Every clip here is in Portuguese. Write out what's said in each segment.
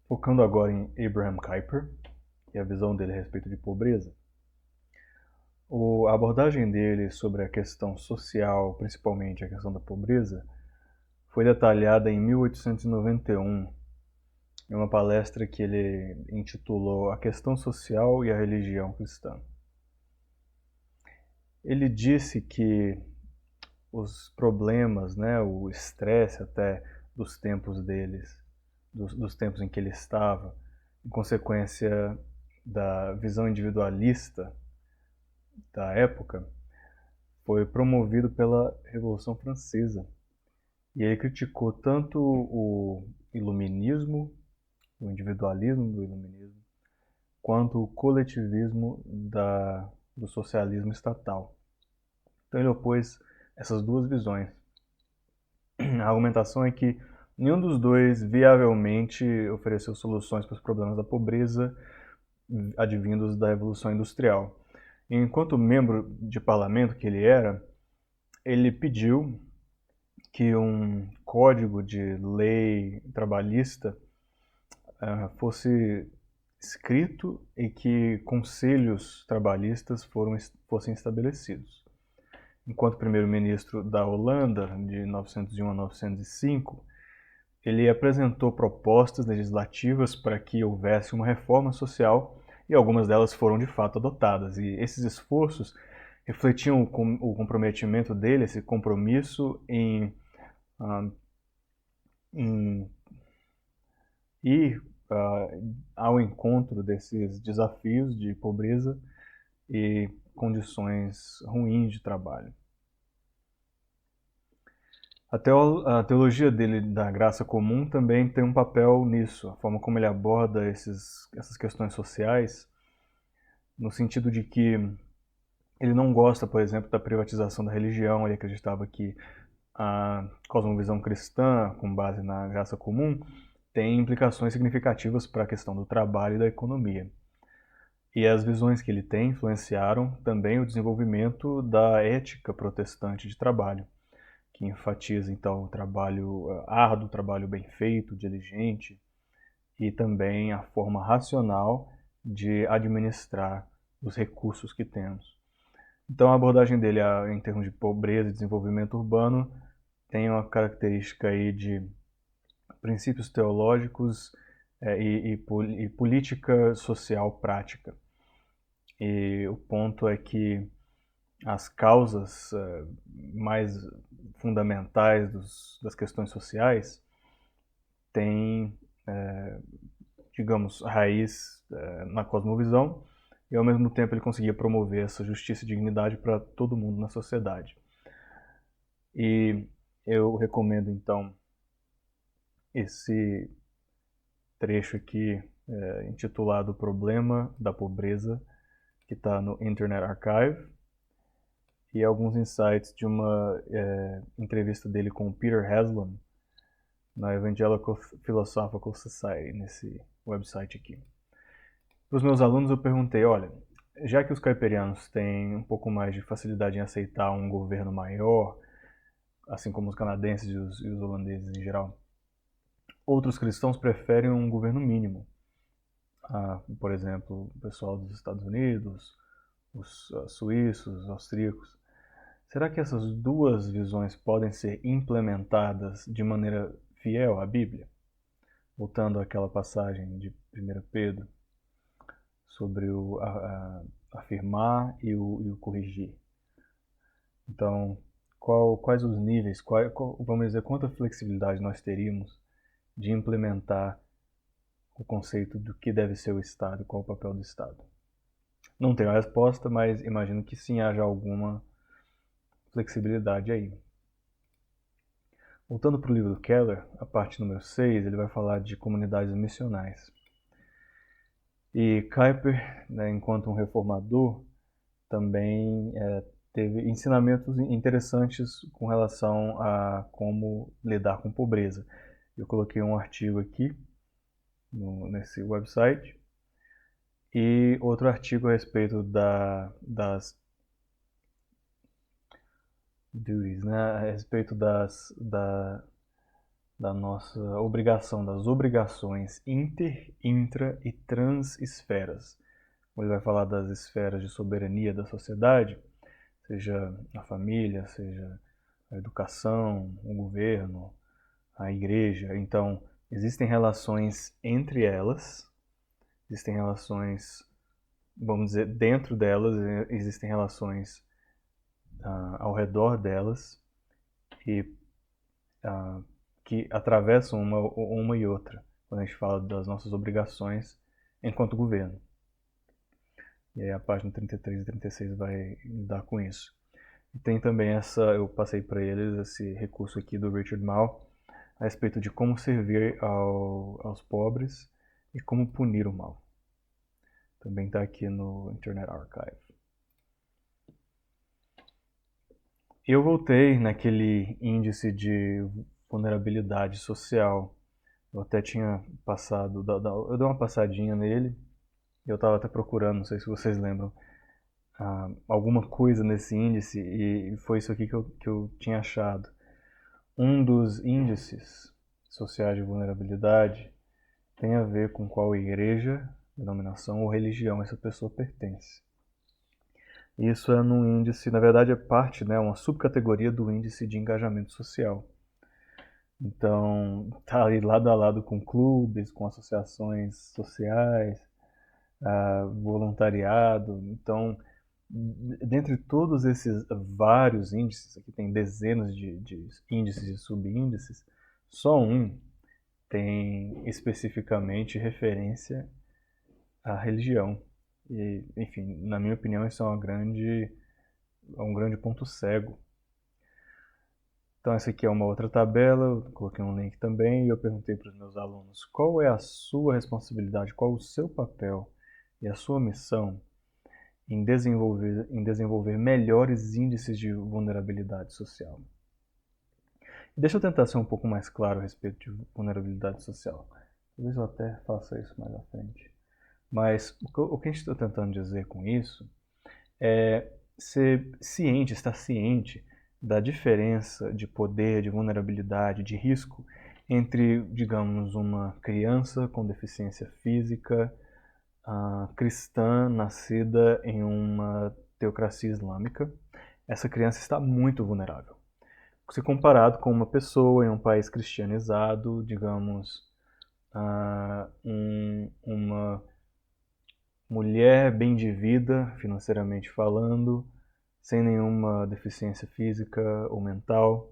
Focando agora em Abraham Kuyper e a visão dele a respeito de pobreza, a abordagem dele sobre a questão social, principalmente a questão da pobreza, foi detalhada em 1891, em uma palestra que ele intitulou A Questão Social e a Religião Cristã. Ele disse que os problemas, o estresse até dos tempos deles, dos tempos em que ele estava, em consequência da visão individualista da época, foi promovido pela Revolução Francesa. E ele criticou tanto o iluminismo, o individualismo do iluminismo, quanto o coletivismo do socialismo estatal. Então ele opôs essas duas visões. A argumentação é que nenhum dos dois viavelmente ofereceu soluções para os problemas da pobreza advindos da Revolução Industrial. Enquanto membro de parlamento que ele era, ele pediu que um código de lei trabalhista fosse escrito e que conselhos trabalhistas fossem estabelecidos. Enquanto primeiro-ministro da Holanda, de 1901 a 1905, ele apresentou propostas legislativas para que houvesse uma reforma social e algumas delas foram de fato adotadas. E esses esforços refletiam o comprometimento dele, esse compromisso em ir ao encontro desses desafios de pobreza e condições ruins de trabalho. A teologia dele da graça comum também tem um papel nisso, a forma como ele aborda essas questões sociais, no sentido de que ele não gosta, por exemplo, da privatização da religião. Ele acreditava que a cosmovisão cristã, com base na graça comum, tem implicações significativas para a questão do trabalho e da economia. E as visões que ele tem influenciaram também o desenvolvimento da ética protestante de trabalho, que enfatiza então o trabalho árduo, o trabalho bem feito, diligente, e também a forma racional de administrar os recursos que temos. Então a abordagem dele em termos de pobreza e desenvolvimento urbano tem uma característica aí de princípios teológicos e política social prática. E o ponto é que as causas mais fundamentais das questões sociais têm, digamos, raiz na cosmovisão, e ao mesmo tempo ele conseguia promover essa justiça e dignidade para todo mundo na sociedade. E eu recomendo então esse trecho aqui intitulado O Problema da Pobreza, que está no Internet Archive, e alguns insights de uma entrevista dele com o Peter Haslam na Evangelical Philosophical Society, nesse website aqui. Para os meus alunos eu perguntei, olha, já que os kuiperianos têm um pouco mais de facilidade em aceitar um governo maior, assim como os canadenses e os holandeses em geral, outros cristãos preferem um governo mínimo. Por exemplo, o pessoal dos Estados Unidos, os suíços, os austríacos. Será que essas duas visões podem ser implementadas de maneira fiel à Bíblia? Voltando àquela passagem de 1 Pedro, sobre o afirmar e o corrigir. Então, quais os níveis, vamos dizer, quanta flexibilidade nós teríamos de implementar o conceito do que deve ser o Estado, qual o papel do Estado? Não tenho a resposta, mas imagino que sim haja alguma flexibilidade aí. Voltando para o livro do Keller, a parte número 6, ele vai falar de comunidades missionais. E Kuyper, enquanto um reformador, também teve ensinamentos interessantes com relação a como lidar com pobreza. Eu coloquei um artigo aqui nesse website e outro artigo a respeito das duties, a respeito da nossa obrigação, das obrigações inter, intra e transesferas. Ele vai falar das esferas de soberania da sociedade, seja a família, seja a educação, o governo, a igreja. Então, existem relações entre elas, existem relações, vamos dizer, dentro delas, existem relações ao redor delas e que atravessam uma e outra, quando a gente fala das nossas obrigações enquanto governo. E aí a página 33 e 36 vai lidar com isso. E tem também eu passei para eles esse recurso aqui do Richard Mall a respeito de como servir aos pobres e como punir o mal. Também está aqui no Internet Archive. Eu voltei naquele índice de vulnerabilidade social. Eu até tinha passado, eu dei uma passadinha nele. Eu estava até procurando, não sei se vocês lembram, alguma coisa nesse índice e foi isso aqui que eu tinha achado. Um dos índices sociais de vulnerabilidade tem a ver com qual igreja, denominação ou religião essa pessoa pertence. Isso é num índice, na verdade é parte, né, uma subcategoria do índice de engajamento social. Então, tá ali lado a lado com clubes, com associações sociais, voluntariado. Então, dentre todos esses vários índices, aqui tem dezenas de índices e subíndices, só um tem especificamente referência à religião. E, enfim, na minha opinião, isso é um grande ponto cego. Então essa aqui é uma outra tabela, eu coloquei um link também e eu perguntei para os meus alunos qual é a sua responsabilidade, qual o seu papel e a sua missão em desenvolver melhores índices de vulnerabilidade social. E deixa eu tentar ser um pouco mais claro a respeito de vulnerabilidade social. Talvez eu até faça isso mais à frente. Mas o que a gente está tentando dizer com isso é ser ciente, estar ciente da diferença de poder, de vulnerabilidade, de risco entre, digamos, uma criança com deficiência física cristã nascida em uma teocracia islâmica. Essa criança está muito vulnerável. Se comparado com uma pessoa em um país cristianizado, digamos, uma mulher bem de vida, financeiramente falando, sem nenhuma deficiência física ou mental,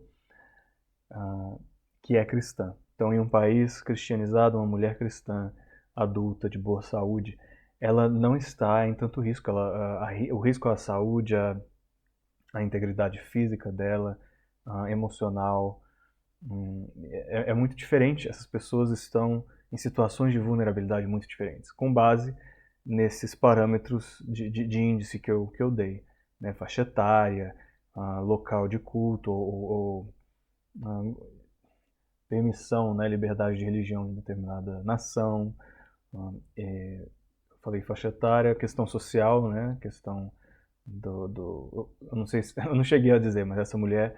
que é cristã. Então, em um país cristianizado, uma mulher cristã adulta, de boa saúde, ela não está em tanto risco. O risco à saúde, à integridade física dela, emocional, é muito diferente. Essas pessoas estão em situações de vulnerabilidade muito diferentes, com base nesses parâmetros de índice que eu dei, né? Faixa etária, local de culto ou permissão, né? Liberdade de religião em determinada nação. Falei faixa etária, questão social, né? Questão eu não sei eu não cheguei a dizer, mas essa mulher,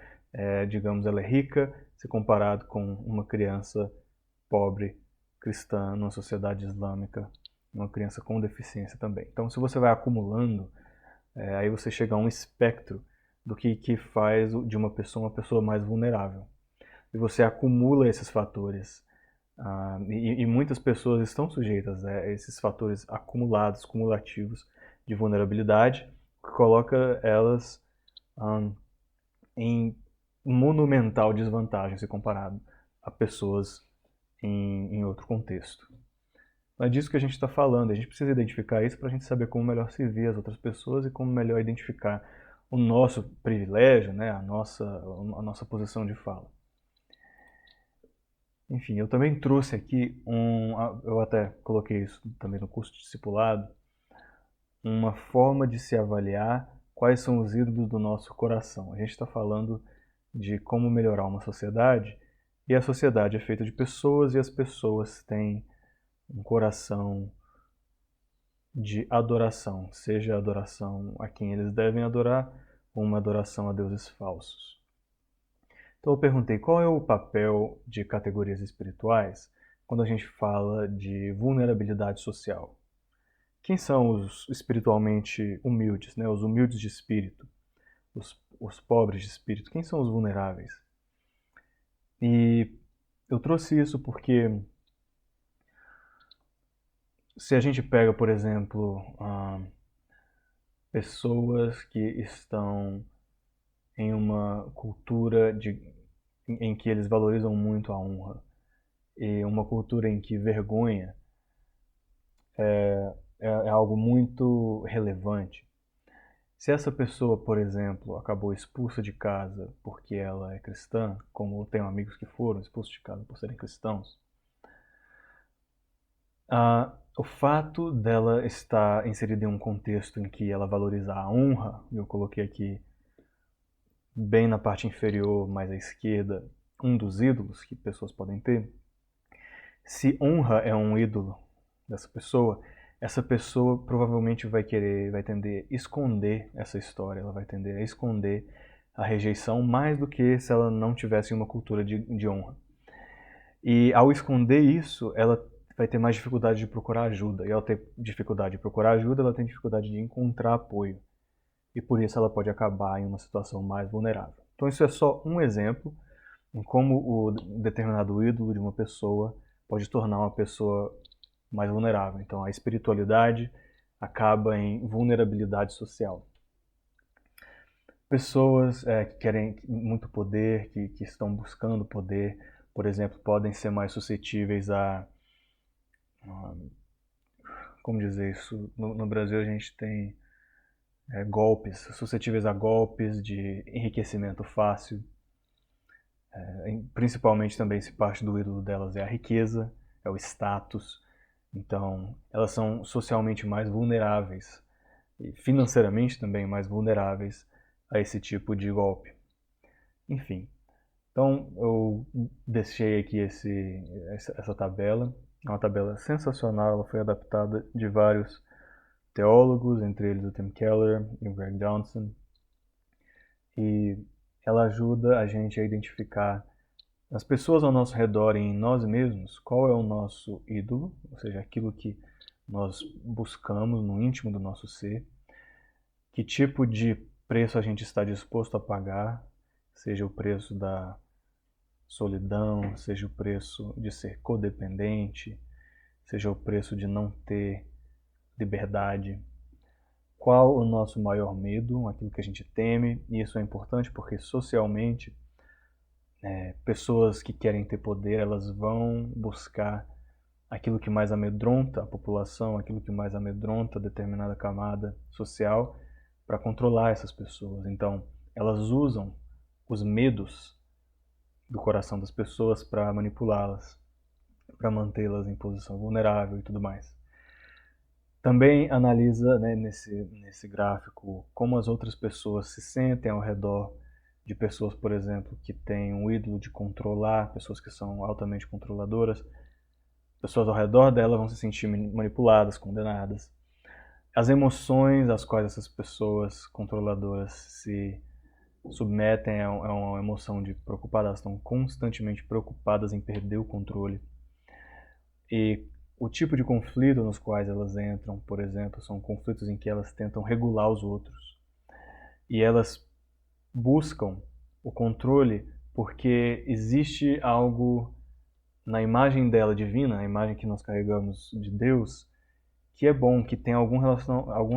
digamos, ela é rica se comparado com uma criança pobre cristã numa sociedade islâmica, uma criança com deficiência também. Então, se você vai acumulando, aí você chega a um espectro do que faz de uma pessoa mais vulnerável. E você acumula esses fatores. E muitas pessoas estão sujeitas a esses fatores acumulados, cumulativos de vulnerabilidade, que coloca elas em monumental desvantagem se comparado a pessoas em outro contexto. Não é disso que a gente está falando, a gente precisa identificar isso para a gente saber como melhor servir as outras pessoas e como melhor identificar o nosso privilégio, né, a nossa posição de fala. Enfim, eu também trouxe aqui eu até coloquei isso também no curso de discipulado, uma forma de se avaliar quais são os ídolos do nosso coração. A gente está falando de como melhorar uma sociedade, e a sociedade é feita de pessoas e as pessoas têm um coração de adoração, seja a adoração a quem eles devem adorar ou uma adoração a deuses falsos. Então eu perguntei qual é o papel de categorias espirituais quando a gente fala de vulnerabilidade social. Quem são os espiritualmente humildes, né? Os humildes de espírito, os pobres de espírito? Quem são os vulneráveis? E eu trouxe isso porque se a gente pega, por exemplo, pessoas que estão em uma cultura em que eles valorizam muito a honra e uma cultura em que vergonha é algo muito relevante. Se essa pessoa, por exemplo, acabou expulsa de casa porque ela é cristã, como eu tenho amigos que foram expulsos de casa por serem cristãos, o fato dela estar inserida em um contexto em que ela valoriza a honra, eu coloquei aqui bem na parte inferior, mais à esquerda, um dos ídolos que pessoas podem ter. Se honra é um ídolo dessa pessoa, essa pessoa provavelmente vai tender a esconder essa história, ela vai tender a esconder a rejeição mais do que se ela não tivesse uma cultura de honra. E ao esconder isso, ela vai ter mais dificuldade de procurar ajuda. E ao ter dificuldade de procurar ajuda, ela tem dificuldade de encontrar apoio. E por isso ela pode acabar em uma situação mais vulnerável. Então isso é só um exemplo em como o determinado ídolo de uma pessoa pode tornar uma pessoa mais vulnerável. Então a espiritualidade acaba em vulnerabilidade social. Pessoas que querem muito poder, que estão buscando poder, por exemplo, podem ser mais suscetíveis como dizer isso? No Brasil a gente tem golpes, suscetíveis a golpes de enriquecimento fácil. Principalmente também se parte do ídolo delas é a riqueza, é o status. Então, elas são socialmente mais vulneráveis e financeiramente também mais vulneráveis a esse tipo de golpe. Enfim, então eu deixei aqui essa tabela. É uma tabela sensacional, ela foi adaptada de vários teólogos, entre eles o Tim Keller e o Greg Johnson. E ela ajuda a gente a identificar as pessoas ao nosso redor e em nós mesmos qual é o nosso ídolo, ou seja, aquilo que nós buscamos no íntimo do nosso ser, que tipo de preço a gente está disposto a pagar, seja o preço da solidão, seja o preço de ser codependente, seja o preço de não ter liberdade. Qual o nosso maior medo, aquilo que a gente teme, e isso é importante porque socialmente pessoas que querem ter poder, elas vão buscar aquilo que mais amedronta a população, aquilo que mais amedronta determinada camada social para controlar essas pessoas. Então, elas usam os medos do coração das pessoas para manipulá-las, para mantê-las em posição vulnerável e tudo mais. Também analisa, né, nesse gráfico como as outras pessoas se sentem ao redor de pessoas, por exemplo, que têm um ídolo de controlar, pessoas que são altamente controladoras. Pessoas ao redor dela vão se sentir manipuladas, condenadas. As emoções às quais essas pessoas controladoras se submetem é uma emoção de preocupadas, elas estão constantemente preocupadas em perder o controle. E o tipo de conflito nos quais elas entram, por exemplo, são conflitos em que elas tentam regular os outros. E elas buscam o controle porque existe algo na imagem dela divina, a imagem que nós carregamos de Deus, que é bom, que tem alguma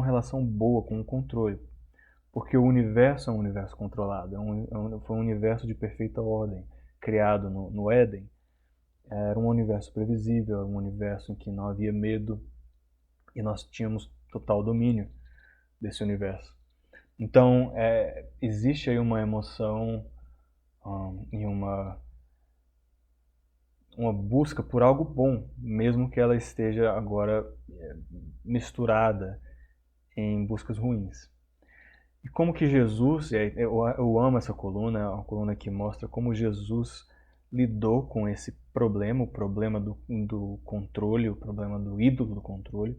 relação boa com o controle. Porque o universo é um universo controlado, foi um universo de perfeita ordem, criado no Éden. Era um universo previsível, um universo em que não havia medo e nós tínhamos total domínio desse universo. Então, existe aí uma emoção e uma busca por algo bom, mesmo que ela esteja agora misturada em buscas ruins. E como que Jesus, eu amo essa coluna, é uma coluna que mostra como Jesus lidou com esse problema, o problema do controle, o problema do ídolo do controle.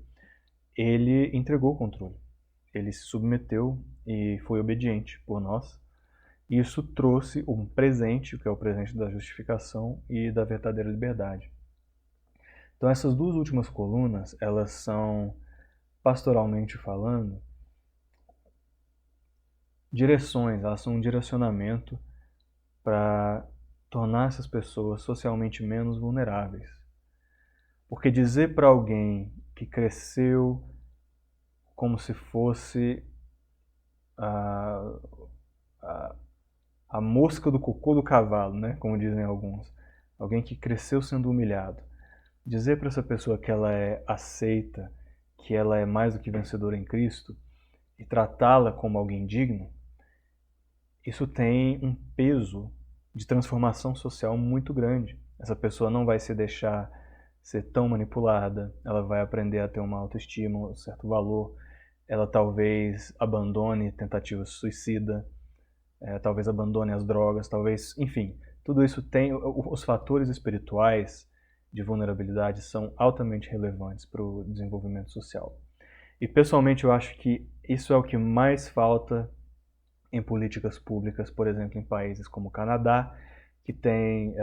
Ele entregou o controle, ele se submeteu e foi obediente por nós. Isso trouxe um presente, que é o presente da justificação e da verdadeira liberdade. Então essas duas últimas colunas, elas são, pastoralmente falando, direções, elas são um direcionamento para tornar essas pessoas socialmente menos vulneráveis. Porque dizer para alguém que cresceu como se fosse a, a, a mosca do cocô do cavalo, né? Como dizem alguns, alguém que cresceu sendo humilhado, dizer para essa pessoa que ela é aceita, que ela é mais do que vencedora em Cristo, e tratá-la como alguém digno, isso tem um peso de transformação social muito grande. Essa pessoa não vai se deixar ser tão manipulada, ela vai aprender a ter uma autoestima, um certo valor, ela talvez abandone tentativas de suicida, talvez abandone as drogas, talvez, enfim, tudo isso tem, os fatores espirituais de vulnerabilidade são altamente relevantes para o desenvolvimento social. E pessoalmente eu acho que isso é o que mais falta em políticas públicas, por exemplo, em países como o Canadá, que tem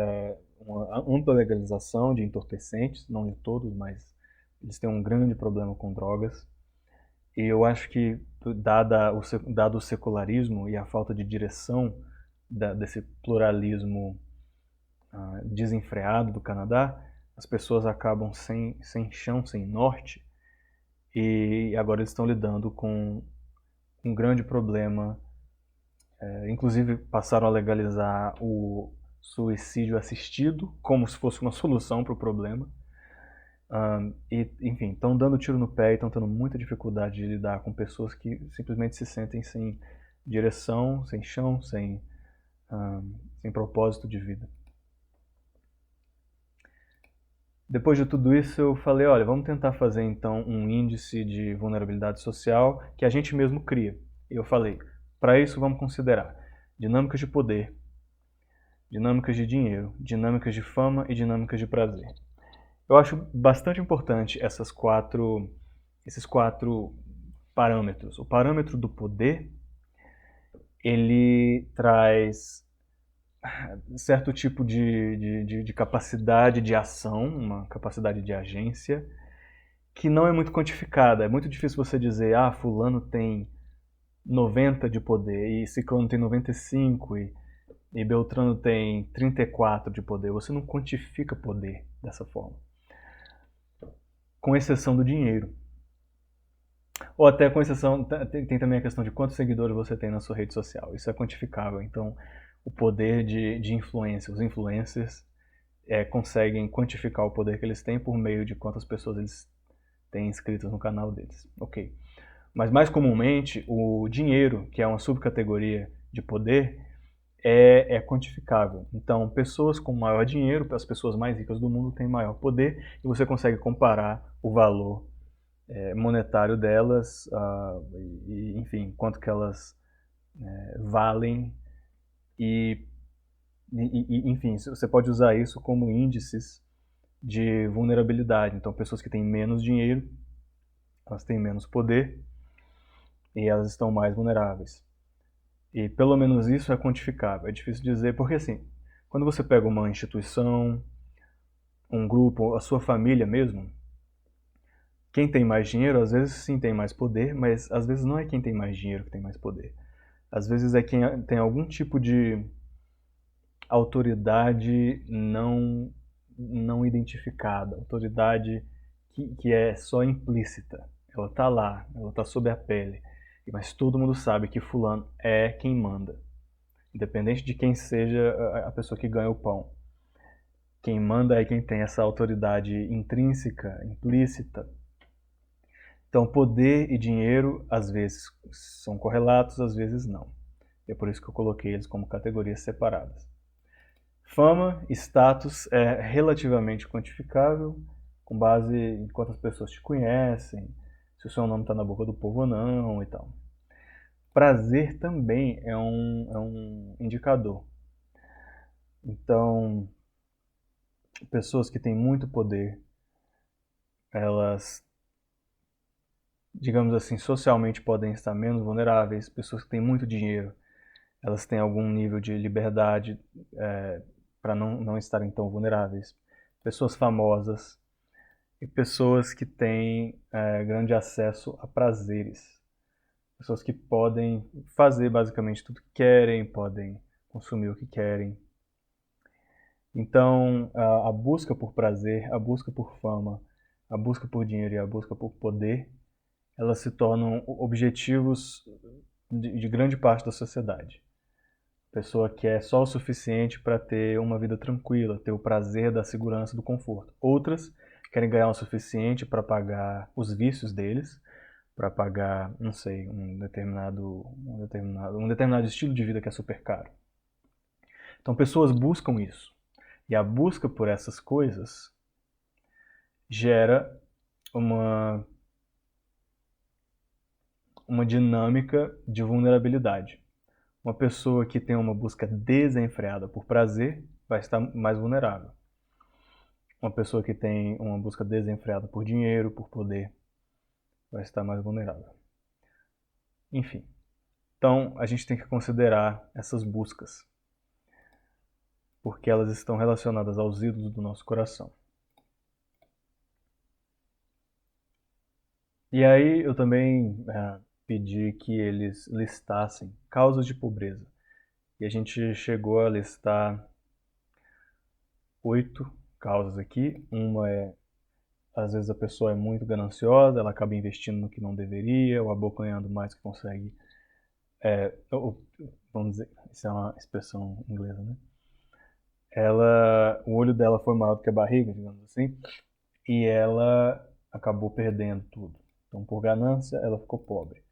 uma ampla legalização de entorpecentes, não de todos, mas eles têm um grande problema com drogas. E eu acho que, dado o secularismo e a falta de direção desse pluralismo desenfreado do Canadá, as pessoas acabam sem chão, sem norte, e agora eles estão lidando com um grande problema. Inclusive passaram a legalizar o suicídio assistido como se fosse uma solução para o problema. E, enfim, estão dando tiro no pé e estão tendo muita dificuldade de lidar com pessoas que simplesmente se sentem sem direção, sem chão, sem propósito de vida. Depois de tudo isso, eu falei, olha, vamos tentar fazer então um índice de vulnerabilidade social que a gente mesmo cria. E eu falei, para isso vamos considerar dinâmicas de poder, dinâmicas de dinheiro, dinâmicas de fama e dinâmicas de prazer. Eu acho bastante importante esses quatro parâmetros. O parâmetro do poder, ele traz certo tipo de capacidade de ação, uma capacidade de agência, que não é muito quantificada. É muito difícil você dizer, fulano tem 90 de poder e ciclano tem 95 e Beltrano tem 34 de poder. Você não quantifica poder dessa forma. Com exceção do dinheiro. Ou até com exceção, tem também a questão de quantos seguidores você tem na sua rede social. Isso é quantificável. Então, o poder de influência, os influencers conseguem quantificar o poder que eles têm por meio de quantas pessoas eles têm inscritas no canal deles. Ok. Mas mais comumente, o dinheiro, que é uma subcategoria de poder, é quantificável. Então, pessoas com maior dinheiro, as pessoas mais ricas do mundo têm maior poder e você consegue comparar o valor monetário delas, enfim, quanto que elas valem enfim, você pode usar isso como índices de vulnerabilidade. Então, pessoas que têm menos dinheiro, elas têm menos poder e elas estão mais vulneráveis. E pelo menos isso é quantificável. É difícil dizer, porque assim, quando você pega uma instituição, um grupo, a sua família mesmo, quem tem mais dinheiro, às vezes sim tem mais poder, mas às vezes não é quem tem mais dinheiro que tem mais poder. Às vezes é quem tem algum tipo de autoridade não identificada, autoridade que é só implícita. Ela está lá, ela está sob a pele, mas todo mundo sabe que fulano é quem manda, independente de quem seja a pessoa que ganha o pão. Quem manda é quem tem essa autoridade intrínseca, implícita. Então, poder e dinheiro, às vezes, são correlatos, às vezes não. É por isso que eu coloquei eles como categorias separadas. Fama, status é relativamente quantificável, com base em quantas pessoas te conhecem, se o seu nome está na boca do povo ou não e tal. Prazer também é um indicador. Então, pessoas que têm muito poder, elas, digamos assim, socialmente podem estar menos vulneráveis. Pessoas que têm muito dinheiro, elas têm algum nível de liberdade para não estarem tão vulneráveis. Pessoas famosas e pessoas que têm grande acesso a prazeres. Pessoas que podem fazer basicamente tudo que querem, podem consumir o que querem. Então, a busca por prazer, a busca por fama, a busca por dinheiro e a busca por poder, elas se tornam objetivos de grande parte da sociedade. A pessoa quer só o suficiente para ter uma vida tranquila, ter o prazer da segurança, do conforto. Outras querem ganhar o suficiente para pagar os vícios deles, para pagar, não sei, um determinado estilo de vida que é super caro. Então, pessoas buscam isso. E a busca por essas coisas gera uma dinâmica de vulnerabilidade. Uma pessoa que tem uma busca desenfreada por prazer vai estar mais vulnerável. Uma pessoa que tem uma busca desenfreada por dinheiro, por poder, vai estar mais vulnerável. Enfim. Então, a gente tem que considerar essas buscas, porque elas estão relacionadas aos ídolos do nosso coração. E aí eu também pedi que eles listassem causas de pobreza. E a gente chegou a listar 8 causas aqui. Uma é, às vezes a pessoa é muito gananciosa, ela acaba investindo no que não deveria, ou abocanhando mais que consegue. Vamos dizer, isso é uma expressão inglesa, né? O olho dela foi maior do que a barriga, digamos assim, e ela acabou perdendo tudo. Então, por ganância, ela ficou pobre.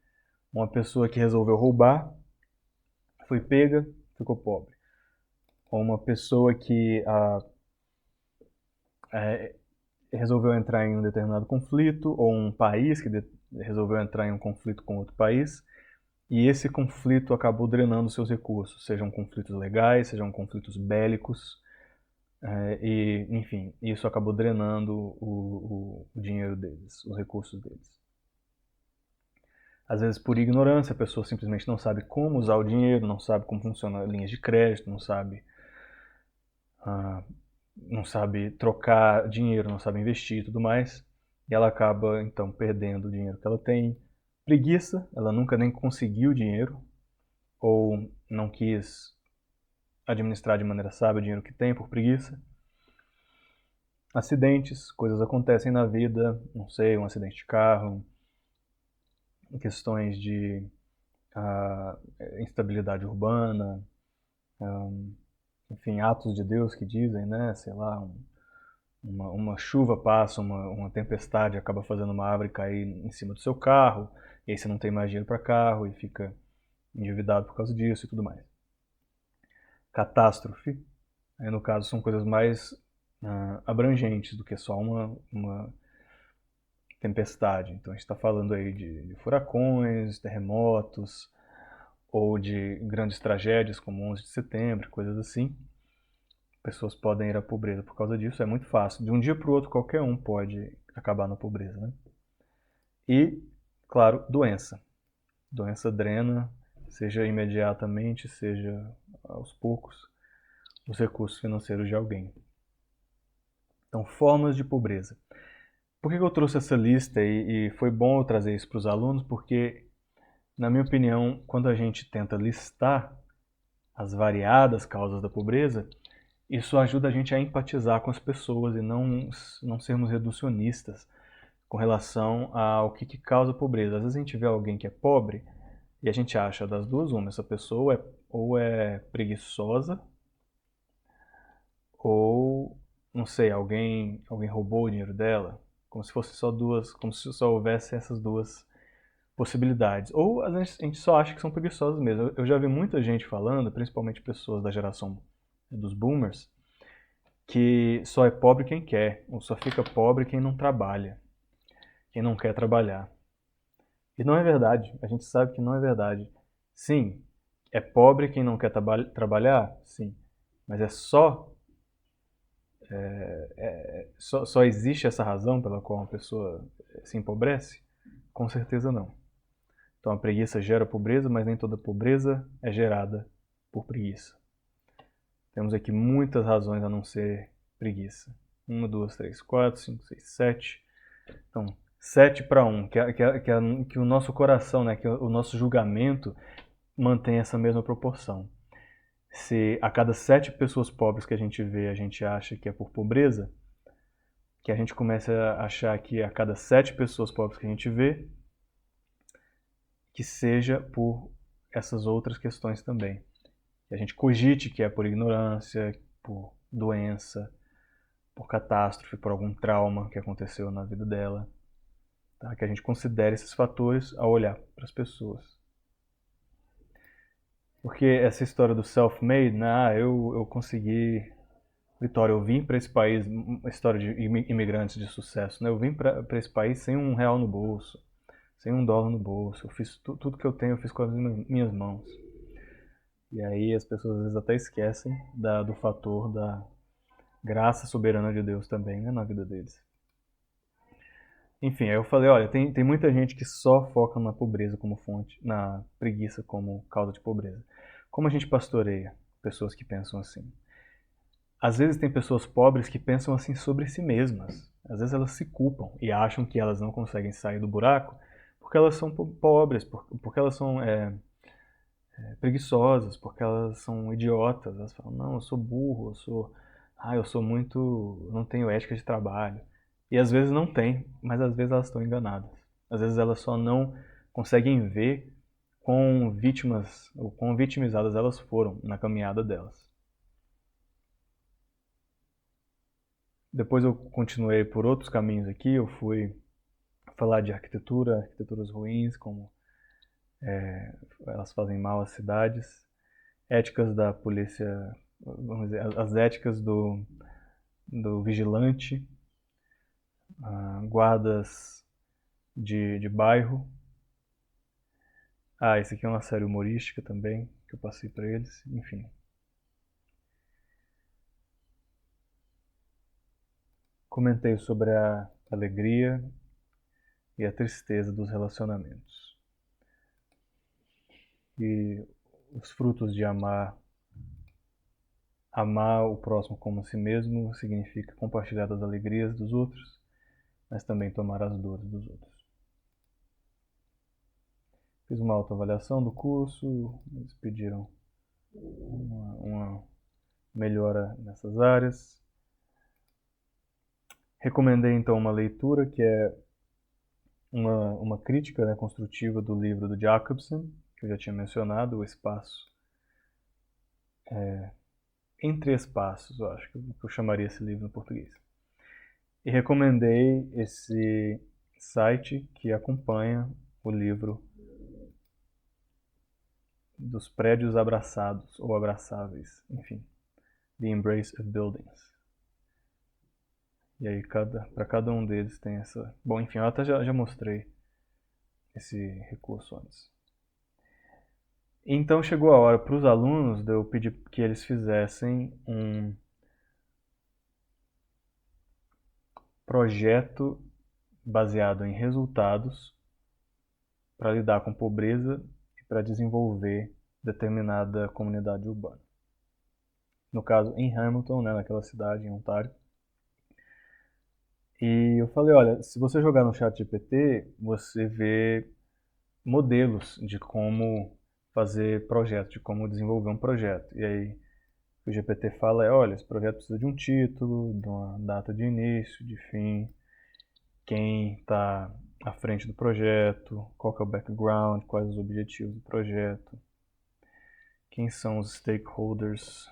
Uma pessoa que resolveu roubar, foi pega, ficou pobre. Ou uma pessoa que resolveu entrar em um determinado conflito, ou um país que resolveu entrar em um conflito com outro país, e esse conflito acabou drenando seus recursos, sejam conflitos legais, sejam conflitos bélicos, e, enfim, isso acabou drenando o dinheiro deles, os recursos deles. Às vezes, por ignorância, a pessoa simplesmente não sabe como usar o dinheiro, não sabe como funcionam linhas de crédito, não sabe trocar dinheiro, não sabe investir e tudo mais. E ela acaba, então, perdendo o dinheiro que ela tem. Preguiça, ela nunca nem conseguiu dinheiro, ou não quis administrar de maneira sábia o dinheiro que tem por preguiça. Acidentes, coisas acontecem na vida, não sei, um acidente de carro, questões de instabilidade urbana, enfim, atos de Deus que dizem, né, sei lá, uma chuva passa, uma tempestade acaba fazendo uma árvore cair em cima do seu carro, e aí você não tem mais dinheiro para carro e fica endividado por causa disso e tudo mais. Catástrofe, aí no caso são coisas mais abrangentes do que só uma tempestade. Então a gente está falando aí de furacões, terremotos, ou de grandes tragédias como 11 de setembro, coisas assim. Pessoas podem ir à pobreza por causa disso, é muito fácil. De um dia para o outro, qualquer um pode acabar na pobreza, né? E, claro, doença. Doença drena, seja imediatamente, seja aos poucos, os recursos financeiros de alguém. Então, formas de pobreza. Por que eu trouxe essa lista e foi bom eu trazer isso para os alunos? Porque, na minha opinião, quando a gente tenta listar as variadas causas da pobreza, isso ajuda a gente a empatizar com as pessoas e não sermos reducionistas com relação ao que causa pobreza. Às vezes a gente vê alguém que é pobre e a gente acha das duas uma, essa pessoa ou é preguiçosa ou, não sei, alguém roubou o dinheiro dela, como se fosse só duas, como se só houvesse essas duas possibilidades. Ou às vezes a gente só acha que são preguiçosas mesmo. Eu já vi muita gente falando, principalmente pessoas da geração dos boomers, que só é pobre quem quer, ou só fica pobre quem não trabalha, quem não quer trabalhar. E não é verdade, a gente sabe que não é verdade. Sim, é pobre quem não quer trabalhar? Sim, mas só existe essa razão pela qual uma pessoa se empobrece? Com certeza não. Então a preguiça gera pobreza, mas nem toda pobreza é gerada por preguiça. Temos aqui muitas razões a não ser preguiça. 1, 2, 3, 4, 5, 6, 7. Então, 7 para 1, que o nosso coração, né, que o nosso julgamento mantém essa mesma proporção. Se a cada 7 pessoas pobres que a gente vê, a gente acha que é por pobreza, que a gente começa a achar que a cada 7 pessoas pobres que a gente vê, que seja por essas outras questões também. Que a gente cogite que é por ignorância, por doença, por catástrofe, por algum trauma que aconteceu na vida dela. Tá? Que a gente considere esses fatores ao olhar para as pessoas. Porque essa história do self-made, né? Eu consegui vitória, eu vim para esse país, uma história de imigrantes de sucesso, né? Eu vim para esse país sem R$1 no bolso, sem $1 no bolso. Eu fiz tudo que eu tenho, eu fiz com as minhas mãos. E aí as pessoas às vezes até esquecem do fator da graça soberana de Deus também, né, na vida deles. Enfim, aí eu falei, olha, tem muita gente que só foca na pobreza como fonte, na preguiça como causa de pobreza. Como a gente pastoreia pessoas que pensam assim? Às vezes tem pessoas pobres que pensam assim sobre si mesmas. Às vezes elas se culpam e acham que elas não conseguem sair do buraco porque elas são pobres, porque elas são preguiçosas, porque elas são idiotas. Elas falam, não, eu sou burro, eu sou muito, eu não tenho ética de trabalho. E às vezes não tem, mas às vezes elas estão enganadas. Às vezes elas só não conseguem ver quão vítimas, ou quão vitimizadas elas foram na caminhada delas. Depois eu continuei por outros caminhos aqui, eu fui falar de arquiteturas ruins, como elas fazem mal às cidades, éticas da polícia, vamos dizer, as éticas do vigilante, guardas de bairro. Esse aqui é uma série humorística também, que eu passei para eles, enfim. Comentei sobre a alegria e a tristeza dos relacionamentos. E os frutos de amar o próximo como a si mesmo significa compartilhar as alegrias dos outros, mas também tomar as dores dos outros. Fiz uma autoavaliação do curso, eles pediram uma melhora nessas áreas. Recomendei então uma leitura que é uma crítica, né, construtiva do livro do Jacobson, que eu já tinha mencionado, O Espaço. Entre Espaços, eu acho que eu chamaria esse livro em português. E recomendei esse site que acompanha o livro dos prédios abraçados ou abraçáveis, enfim, The Embrace of Buildings. E aí para cada um deles tem essa... Bom, enfim, eu até já mostrei esse recurso antes. Então chegou a hora para os alunos de eu pedir que eles fizessem um projeto baseado em resultados para lidar com pobreza e para desenvolver determinada comunidade urbana. No caso, em Hamilton, né, naquela cidade, em Ontário. E eu falei, olha, se você jogar no ChatGPT, você vê modelos de como fazer projeto, de como desenvolver um projeto. E aí o GPT fala olha, esse projeto precisa de um título, de uma data de início, de fim, quem está à frente do projeto, qual que é o background, quais os objetivos do projeto, quem são os stakeholders